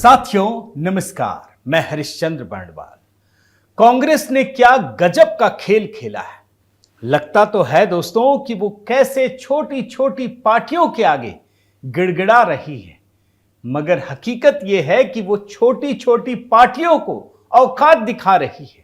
साथियों नमस्कार, मैं हरिश्चंद्र बर्णवाल। कांग्रेस ने क्या गजब का खेल खेला है। लगता तो है दोस्तों कि वो कैसे छोटी छोटी पार्टियों के आगे गिड़गिड़ा रही है, मगर हकीकत यह है कि वो छोटी छोटी पार्टियों को औकात दिखा रही है।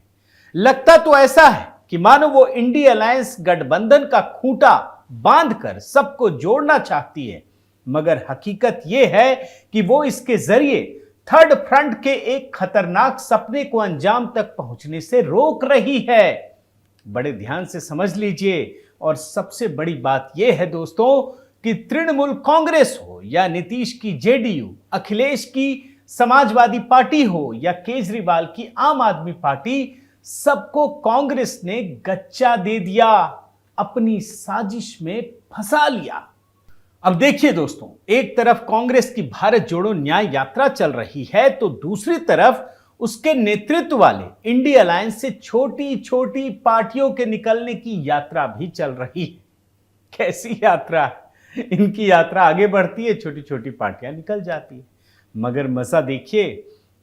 लगता तो ऐसा है कि मानो वो इंडिया अलायंस गठबंधन का खूंटा बांधकर सबको जोड़ना चाहती है, मगर हकीकत यह है कि वो इसके जरिए थर्ड फ्रंट के एक खतरनाक सपने को अंजाम तक पहुंचने से रोक रही है। बड़े ध्यान से समझ लीजिए। और सबसे बड़ी बात यह है दोस्तों कि तृणमूल कांग्रेस हो या नीतीश की जेडीयू, अखिलेश की समाजवादी पार्टी हो या केजरीवाल की आम आदमी पार्टी, सबको कांग्रेस ने गच्चा दे दिया, अपनी साजिश में फंसा लिया। अब देखिए दोस्तों, एक तरफ कांग्रेस की भारत जोड़ो न्याय यात्रा चल रही है, तो दूसरी तरफ उसके नेतृत्व वाले इंडिया अलायंस से छोटी छोटी पार्टियों के निकलने की यात्रा भी चल रही है। कैसी यात्रा? इनकी यात्रा आगे बढ़ती है, छोटी छोटी पार्टियां निकल जाती है। मगर मजा देखिए,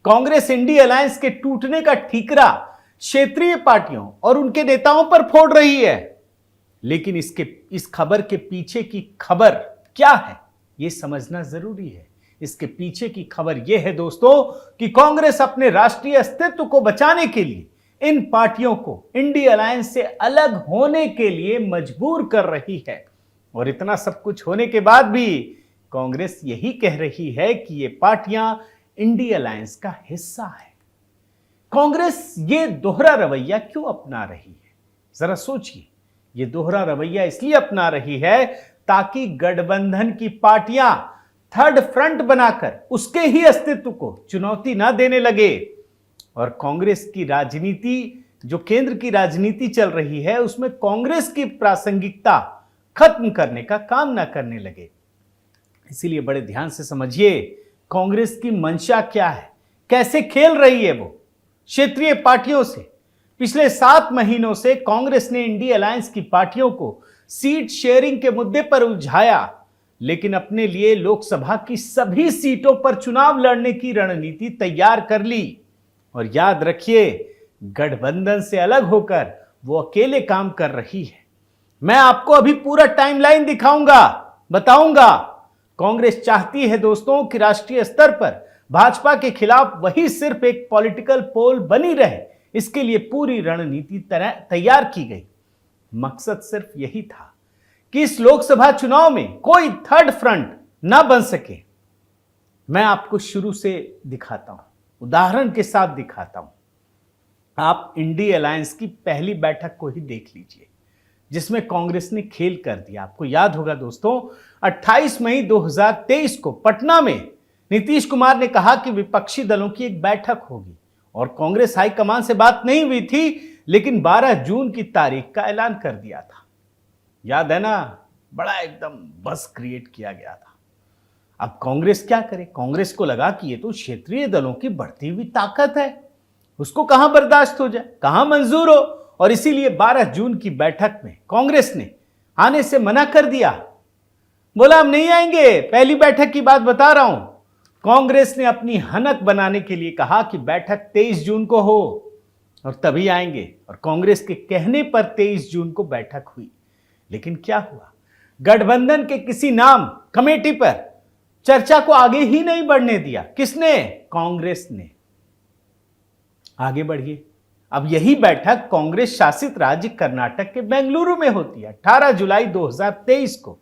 कांग्रेस इंडिया अलायंस के टूटने का ठीकरा क्षेत्रीय पार्टियों और उनके नेताओं पर फोड़ रही है। लेकिन इस खबर के पीछे की खबर क्या है, यह समझना जरूरी है। इसके पीछे की खबर यह है दोस्तों कि कांग्रेस अपने राष्ट्रीय अस्तित्व को बचाने के लिए इन पार्टियों को इंडिया अलायंस से अलग होने के लिए मजबूर कर रही है। और इतना सब कुछ होने के बाद भी कांग्रेस यही कह रही है कि ये पार्टियां इंडिया अलायंस का हिस्सा है। कांग्रेस ये दोहरा रवैया क्यों अपना रही है? जरा सोचिए। ये दोहरा रवैया इसलिए अपना रही है ताकि गठबंधन की पार्टियां थर्ड फ्रंट बनाकर उसके ही अस्तित्व को चुनौती ना देने लगे और कांग्रेस की राजनीति, जो केंद्र की राजनीति चल रही है, उसमें कांग्रेस की प्रासंगिकता खत्म करने का काम ना करने लगे। इसीलिए बड़े ध्यान से समझिए, कांग्रेस की मंशा क्या है, कैसे खेल रही है वो क्षेत्रीय पार्टियों से। पिछले 7 महीनों से कांग्रेस ने इंडिया अलायंस की पार्टियों को सीट शेयरिंग के मुद्दे पर उलझाया, लेकिन अपने लिए लोकसभा की सभी सीटों पर चुनाव लड़ने की रणनीति तैयार कर ली। और याद रखिए, गठबंधन से अलग होकर वो अकेले काम कर रही है। मैं आपको अभी पूरा टाइमलाइन दिखाऊंगा, बताऊंगा। कांग्रेस चाहती है दोस्तों कि राष्ट्रीय स्तर पर भाजपा के खिलाफ वही सिर्फ एक पॉलिटिकल पोल बनी रहे। इसके लिए पूरी रणनीति तैयार की गई। मकसद सिर्फ यही था कि इस लोकसभा चुनाव में कोई थर्ड फ्रंट ना बन सके। मैं आपको शुरू से दिखाता हूं, उदाहरण के साथ दिखाता हूं। आप इंडिया अलायंस की पहली बैठक को ही देख लीजिए, जिसमें कांग्रेस ने खेल कर दिया। आपको याद होगा दोस्तों, 28 मई 2023 को पटना में नीतीश कुमार ने कहा कि विपक्षी दलों की एक बैठक होगी और कांग्रेस हाईकमान से बात नहीं हुई थी, लेकिन 12 जून की तारीख का ऐलान कर दिया था। याद है ना? बड़ा एकदम बस क्रिएट किया गया था। अब कांग्रेस क्या करे? कांग्रेस को लगा कि ये तो क्षेत्रीय दलों की बढ़ती हुई ताकत है, उसको कहां बर्दाश्त हो जाए, कहां मंजूर हो। और इसीलिए 12 जून की बैठक में कांग्रेस ने आने से मना कर दिया, बोला हम नहीं आएंगे। पहली बैठक की बात बता रहा हूं। कांग्रेस ने अपनी हनक बनाने के लिए कहा कि बैठक 23 जून को हो और तभी आएंगे। और कांग्रेस के कहने पर 23 जून को बैठक हुई। लेकिन क्या हुआ? गठबंधन के किसी नाम कमेटी पर चर्चा को आगे ही नहीं बढ़ने दिया। किसने? कांग्रेस ने। आगे बढ़िए। अब यही बैठक कांग्रेस शासित राज्य कर्नाटक के बेंगलुरु में होती है 18 जुलाई 2023 को।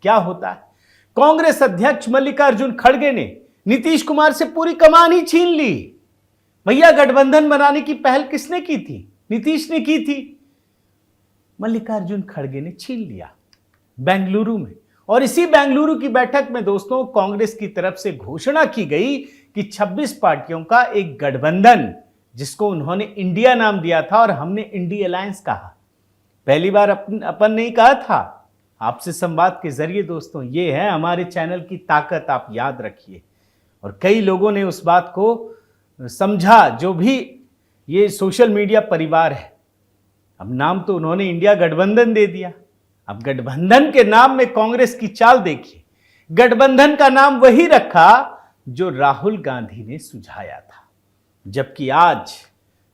क्या होता है? कांग्रेस अध्यक्ष मल्लिकार्जुन खड़गे ने नीतीश कुमार से पूरी कमान ही छीन ली। भैया, गठबंधन बनाने की पहल किसने की थी? नीतीश ने की थी। मल्लिकार्जुन खड़गे ने छीन लिया बेंगलुरु में। और इसी बेंगलुरु की बैठक में दोस्तों कांग्रेस की तरफ से घोषणा की गई कि 26 पार्टियों का एक गठबंधन, जिसको उन्होंने इंडिया नाम दिया था और हमने इंडिया अलायंस कहा। पहली बार अपन नहीं कहा था। आपसे संवाद के जरिए दोस्तों, ये है हमारे चैनल की ताकत, आप याद रखिए। और कई लोगों ने उस बात को समझा, जो भी ये सोशल मीडिया परिवार है। अब नाम तो उन्होंने इंडिया गठबंधन दे दिया। अब गठबंधन के नाम में कांग्रेस की चाल देखिए। गठबंधन का नाम वही रखा जो राहुल गांधी ने सुझाया था। जबकि आज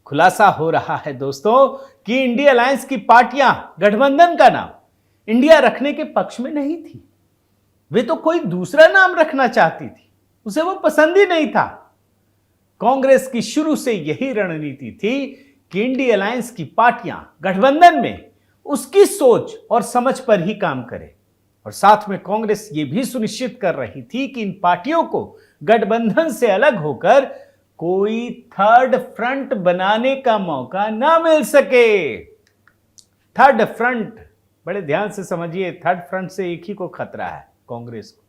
खुलासा हो रहा है दोस्तों कि इंडिया अलायंस की पार्टियां गठबंधन का नाम इंडिया रखने के पक्ष में नहीं थी। वे तो कोई दूसरा नाम रखना चाहती थी, उसे वो पसंद ही नहीं था। कांग्रेस की शुरू से यही रणनीति थी कि इंडिया अलायंस की पार्टियां गठबंधन में उसकी सोच और समझ पर ही काम करे। और साथ में कांग्रेस ये भी सुनिश्चित कर रही थी कि इन पार्टियों को गठबंधन से अलग होकर कोई थर्ड फ्रंट बनाने का मौका ना मिल सके। थर्ड फ्रंट, बड़े ध्यान से समझिए, थर्ड फ्रंट से एक ही को खतरा है, कांग्रेस को।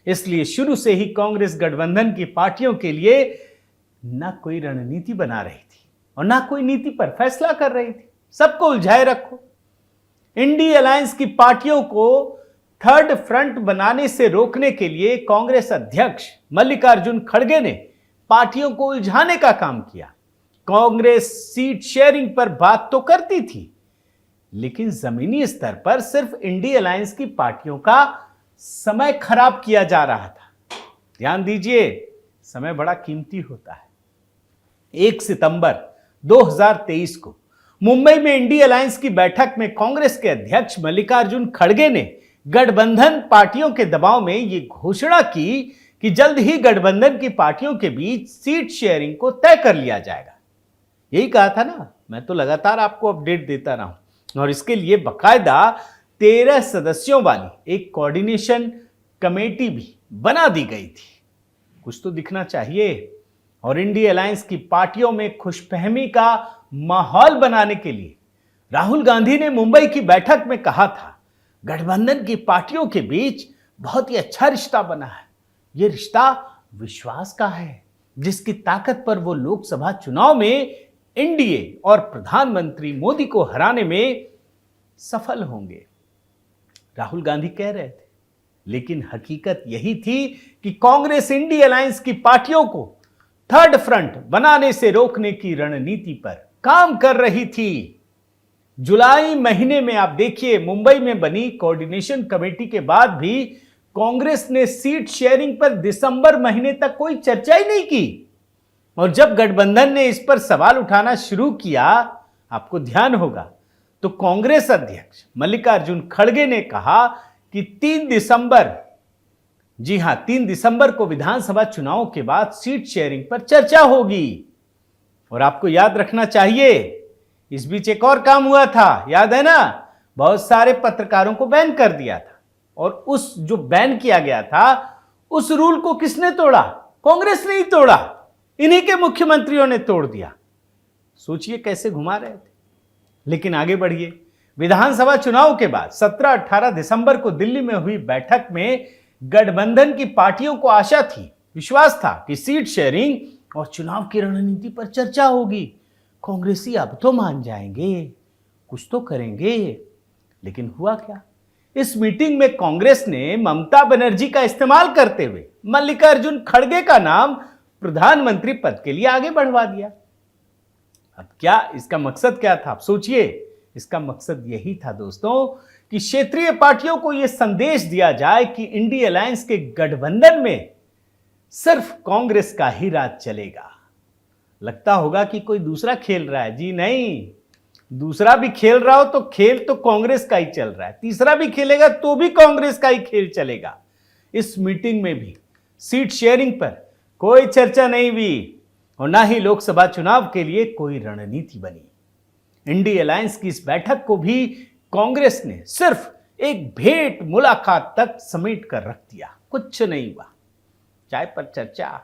इसलिए शुरू से ही कांग्रेस गठबंधन की पार्टियों के लिए ना कोई रणनीति बना रही थी और ना कोई नीति पर फैसला कर रही थी। सबको उलझाए रखो। इंडिया अलायंस की पार्टियों को थर्ड फ्रंट बनाने से रोकने के लिए कांग्रेस अध्यक्ष मल्लिकार्जुन खड़गे ने पार्टियों को उलझाने का काम किया। कांग्रेस सीट शेयरिंग पर बात तो करती थी, लेकिन जमीनी स्तर पर सिर्फ इंडिया अलायंस की पार्टियों का समय खराब किया जा रहा था। ध्यान दीजिए, समय बड़ा कीमती होता है। 1 सितंबर 2023 को मुंबई में इंडिया अलायंस की बैठक में कांग्रेस के अध्यक्ष मल्लिकार्जुन खड़गे ने गठबंधन पार्टियों के दबाव में यह घोषणा की कि जल्द ही गठबंधन की पार्टियों के बीच सीट शेयरिंग को तय कर लिया जाएगा। यही कहा था ना, मैं तो लगातार आपको अपडेट देता रहा हूं। और इसके लिए बकायदा 13 सदस्यों वाली एक कोऑर्डिनेशन कमेटी भी बना दी गई थी। कुछ तो दिखना चाहिए। और इंडिया अलायंस की पार्टियों में खुशफहमी का माहौल बनाने के लिए राहुल गांधी ने मुंबई की बैठक में कहा था, गठबंधन की पार्टियों के बीच बहुत ही अच्छा रिश्ता बना है। यह रिश्ता विश्वास का है, जिसकी ताकत पर वो लोकसभा चुनाव में एनडीए और प्रधानमंत्री मोदी को हराने में सफल होंगे, राहुल गांधी कह रहे थे। लेकिन हकीकत यही थी कि कांग्रेस इंडिया अलायंस की पार्टियों को थर्ड फ्रंट बनाने से रोकने की रणनीति पर काम कर रही थी। जुलाई महीने में आप देखिए, मुंबई में बनी कोऑर्डिनेशन कमेटी के बाद भी कांग्रेस ने सीट शेयरिंग पर दिसंबर महीने तक कोई चर्चा ही नहीं की। और जब गठबंधन ने इस पर सवाल उठाना शुरू किया, आपको ध्यान होगा, तो कांग्रेस अध्यक्ष मल्लिकार्जुन खड़गे ने कहा कि 3 दिसंबर, जी हां 3 दिसंबर को विधानसभा चुनाव के बाद सीट शेयरिंग पर चर्चा होगी। और आपको याद रखना चाहिए, इस बीच एक और काम हुआ था, याद है ना, बहुत सारे पत्रकारों को बैन कर दिया था। और उस जो बैन किया गया था, उस रूल को किसने तोड़ा? कांग्रेस ने ही तोड़ा। इन्हीं के मुख्यमंत्रियों ने तोड़ दिया। सोचिए कैसे घुमा रहे थे। लेकिन आगे बढ़िए, विधानसभा चुनाव के बाद 17-18 दिसंबर को दिल्ली में हुई बैठक में गठबंधन की पार्टियों को आशा थी, विश्वास था कि सीट शेयरिंग और चुनाव की रणनीति पर चर्चा होगी। कांग्रेसी अब तो मान जाएंगे, कुछ तो करेंगे। लेकिन हुआ क्या? इस मीटिंग में कांग्रेस ने ममता बनर्जी का इस्तेमाल करते हुए मल्लिकार्जुन खड़गे का नाम प्रधानमंत्री पद के लिए आगे बढ़वा दिया। अब क्या इसका मकसद क्या था? आप सोचिए। इसका मकसद यही था दोस्तों कि क्षेत्रीय पार्टियों को यह संदेश दिया जाए कि इंडिया अलायंस के गठबंधन में सिर्फ कांग्रेस का ही राज चलेगा। लगता होगा कि कोई दूसरा खेल रहा है। जी नहीं, दूसरा भी खेल रहा हो तो खेल तो कांग्रेस का ही चल रहा है, तीसरा भी खेलेगा तो भी कांग्रेस का ही खेल चलेगा। इस मीटिंग में भी सीट शेयरिंग पर कोई चर्चा नहीं हुई और ना ही लोकसभा चुनाव के लिए कोई रणनीति बनी। इंडिया अलायंस की इस बैठक को भी कांग्रेस ने सिर्फ एक भेंट मुलाकात तक समेट कर रख दिया, कुछ नहीं हुआ, चाय पर चर्चा।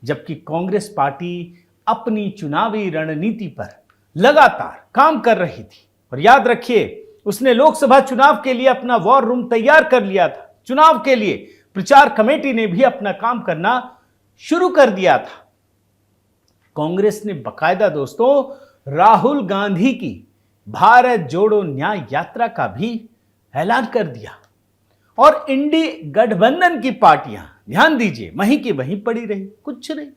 जबकि कांग्रेस पार्टी अपनी चुनावी रणनीति पर लगातार काम कर रही थी। और याद रखिए, उसने लोकसभा चुनाव के लिए अपना वॉर रूम तैयार कर लिया था। चुनाव के लिए प्रचार कमेटी ने भी अपना काम करना शुरू कर दिया था। कांग्रेस ने बकायदा दोस्तों राहुल गांधी की भारत जोड़ो न्याय यात्रा का भी ऐलान कर दिया। और इंडी गठबंधन की पार्टियां, ध्यान दीजिए, वहीं की वहीं पड़ी रही, कुछ नहीं।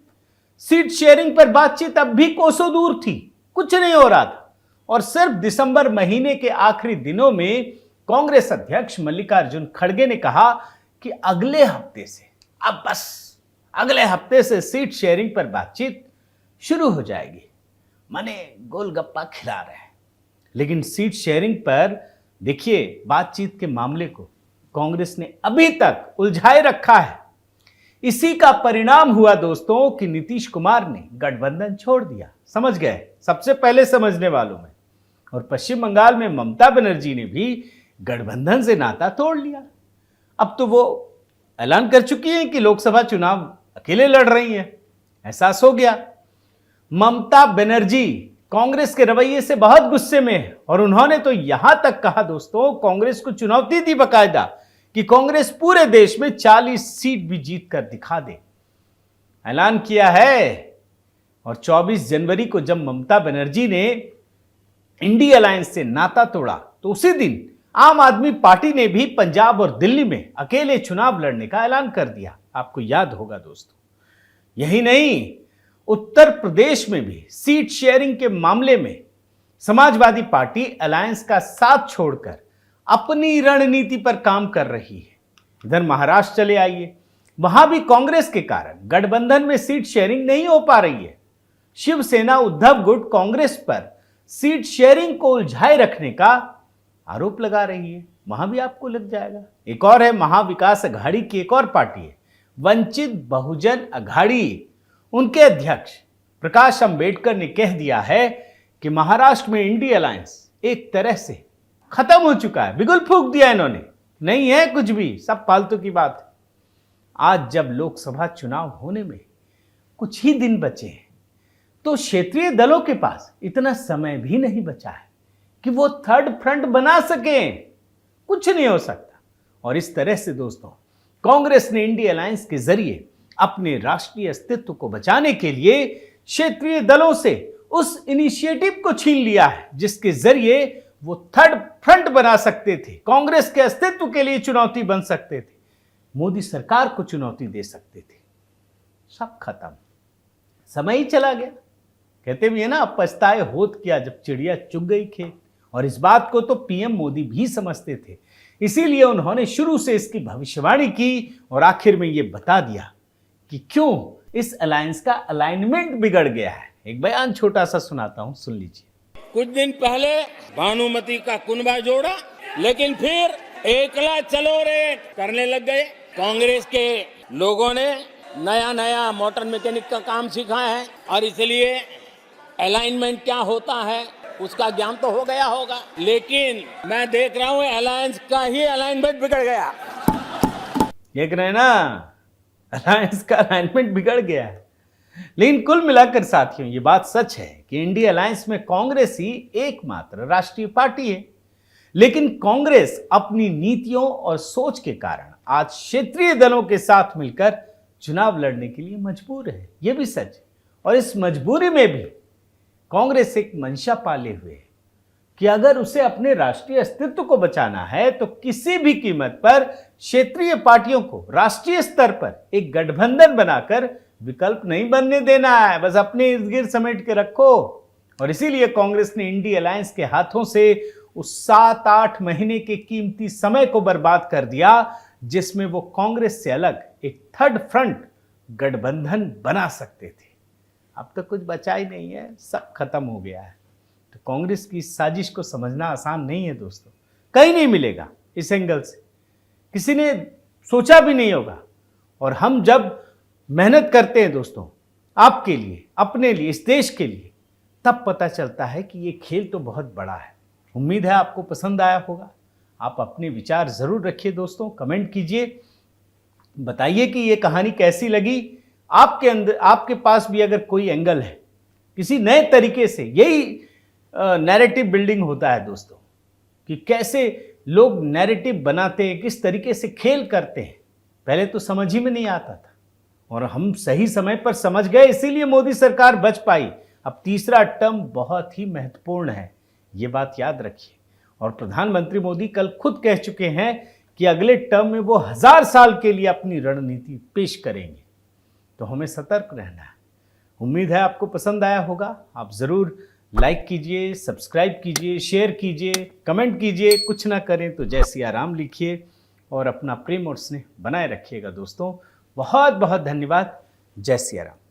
सीट शेयरिंग पर बातचीत अब भी कोसों दूर थी, कुछ नहीं हो रहा था। और सिर्फ दिसंबर महीने के आखिरी दिनों में कांग्रेस अध्यक्ष मल्लिकार्जुन खड़गे ने कहा कि अगले हफ्ते से अगले हफ्ते से सीट शेयरिंग पर बातचीत शुरू हो जाएगी। माने गोलगप्पा खिला रहे हैं। लेकिन सीट शेयरिंग पर देखिए, बातचीत के मामले को कांग्रेस ने अभी तक उलझाए रखा है। इसी का परिणाम हुआ दोस्तों कि नीतीश कुमार ने गठबंधन छोड़ दिया। समझ गए, सबसे पहले समझने वालों में। और पश्चिम बंगाल में ममता बनर्जी ने भी गठबंधन से नाता तोड़ लिया। अब तो वो ऐलान कर चुकी हैं कि लोकसभा चुनाव अकेले लड़ रही हैं। एहसास हो गया, ममता बनर्जी कांग्रेस के रवैये से बहुत गुस्से में है। और उन्होंने तो यहां तक कहा दोस्तों, कांग्रेस को चुनौती दी बकायदा कि कांग्रेस पूरे देश में 40 सीट भी जीत कर दिखा दे। ऐलान किया है। और 24 जनवरी को जब ममता बनर्जी ने इंडिया अलायंस से नाता तोड़ा, तो उसी दिन आम आदमी पार्टी ने भी पंजाब और दिल्ली में अकेले चुनाव लड़ने का ऐलान कर दिया। आपको याद होगा दोस्तों। यही नहीं, उत्तर प्रदेश में भी सीट शेयरिंग के मामले में समाजवादी पार्टी अलायंस का साथ छोड़कर अपनी रणनीति पर काम कर रही है। इधर महाराष्ट्र चले आइए, वहां भी कांग्रेस के कारण गठबंधन में सीट शेयरिंग नहीं हो पा रही है। शिवसेना उद्धव गुट कांग्रेस पर सीट शेयरिंग को उलझाए रखने का आरोप लगा रही है। वहां भी आपको लग जाएगा। एक और है, महाविकास अघाड़ी की एक और पार्टी है, वंचित बहुजन अघाड़ी। उनके अध्यक्ष प्रकाश अंबेडकर ने कह दिया है कि महाराष्ट्र में इंडिया अलायंस एक तरह से खत्म हो चुका है। बिगुल फूंक दिया इन्होंने, नहीं है कुछ भी, सब फालतू की बात है। आज जब लोकसभा चुनाव होने में कुछ ही दिन बचे हैं, तो क्षेत्रीय दलों के पास इतना समय भी नहीं बचा है कि वो थर्ड फ्रंट बना सकें। कुछ नहीं हो सकता। और इस तरह से दोस्तों, कांग्रेस ने इंडिया अलायंस के जरिए अपने राष्ट्रीय अस्तित्व को बचाने के लिए क्षेत्रीय दलों से उस इनिशिएटिव को छीन लिया है जिसके जरिए वो थर्ड फ्रंट बना सकते थे, कांग्रेस के अस्तित्व के लिए चुनौती बन सकते थे, मोदी सरकार को चुनौती दे सकते थे। सब खत्म, समय ही चला गया। कहते भी है ना, पछताए होत किया जब चिड़िया चुग गई खेत। और इस बात को तो पीएम मोदी भी समझते थे, इसीलिए उन्होंने शुरू से इसकी भविष्यवाणी की और आखिर में यह बता दिया कि क्यों इस अलायंस का अलाइनमेंट बिगड़ गया है। एक बयान छोटा सा सुनाता हूं, सुन लीजिए। कुछ दिन पहले भानुमति का कुनबा जोड़ा, लेकिन फिर एकला चलो रे करने लग गए। कांग्रेस के लोगों ने नया नया मोटर मैकेनिक का काम सीखा है और इसलिए अलाइनमेंट क्या होता है उसका ज्ञान तो हो गया होगा, लेकिन मैं देख रहा हूं अलायंस का ही अलाइनमेंट बिगड़ गया। देख रहे हैं ना, अलायंस का अलाइनमेंट बिगड़ गया है। लेकिन कुल मिलाकर साथियों, ये बात सच है कि इंडिया अलायंस में कांग्रेस ही एकमात्र राष्ट्रीय पार्टी है। लेकिन कांग्रेस अपनी नीतियों और सोच के कारण आज क्षेत्रीय दलों के साथ मिलकर चुनाव लड़ने के लिए मजबूर है। यह भी सच है। और इस मजबूरी में भी कांग्रेस एक मंशा पाले हुए है कि अगर उसे अपने राष्ट्रीय अस्तित्व को बचाना है तो किसी भी कीमत पर क्षेत्रीय पार्टियों को राष्ट्रीय स्तर पर एक गठबंधन बनाकर विकल्प नहीं बनने देना है। बस अपने इर्द गिर्द समेट के रखो। और इसीलिए कांग्रेस ने इंडिया अलायंस के हाथों से उस 7-8 महीने के कीमती समय को बर्बाद कर दिया जिसमें वो कांग्रेस से अलग एक थर्ड फ्रंट गठबंधन बना सकते थे। अब तो कुछ बचा ही नहीं है, सब खत्म हो गया है। तो कांग्रेस की इस साजिश को समझना आसान नहीं है दोस्तों, कहीं नहीं मिलेगा इस एंगल से, किसी ने सोचा भी नहीं होगा। और हम जब मेहनत करते हैं दोस्तों आपके लिए, अपने लिए, इस देश के लिए, तब पता चलता है कि ये खेल तो बहुत बड़ा है। उम्मीद है आपको पसंद आया होगा। आप अपने विचार जरूर रखिए दोस्तों, कमेंट कीजिए, बताइए कि ये कहानी कैसी लगी। आपके अंदर, आपके पास भी अगर कोई एंगल है किसी नए तरीके से, यही नैरेटिव बिल्डिंग होता है दोस्तों, कि कैसे लोग नैरेटिव बनाते हैं, किस तरीके से खेल करते हैं। पहले तो समझ ही में नहीं आता था और हम सही समय पर समझ गए, इसीलिए मोदी सरकार बच पाई। अब तीसरा टर्म बहुत ही महत्वपूर्ण है, ये बात याद रखिए। और प्रधानमंत्री मोदी कल खुद कह चुके हैं कि अगले टर्म में वो 1000 साल के लिए अपनी रणनीति पेश करेंगे। तो हमें सतर्क रहना है। उम्मीद है आपको पसंद आया होगा। आप ज़रूर लाइक कीजिए, सब्सक्राइब कीजिए, शेयर कीजिए, कमेंट कीजिए। कुछ ना करें तो जय सिया राम लिखिए और अपना प्रेम और स्नेह बनाए रखिएगा दोस्तों। बहुत बहुत धन्यवाद। जय सिया राम।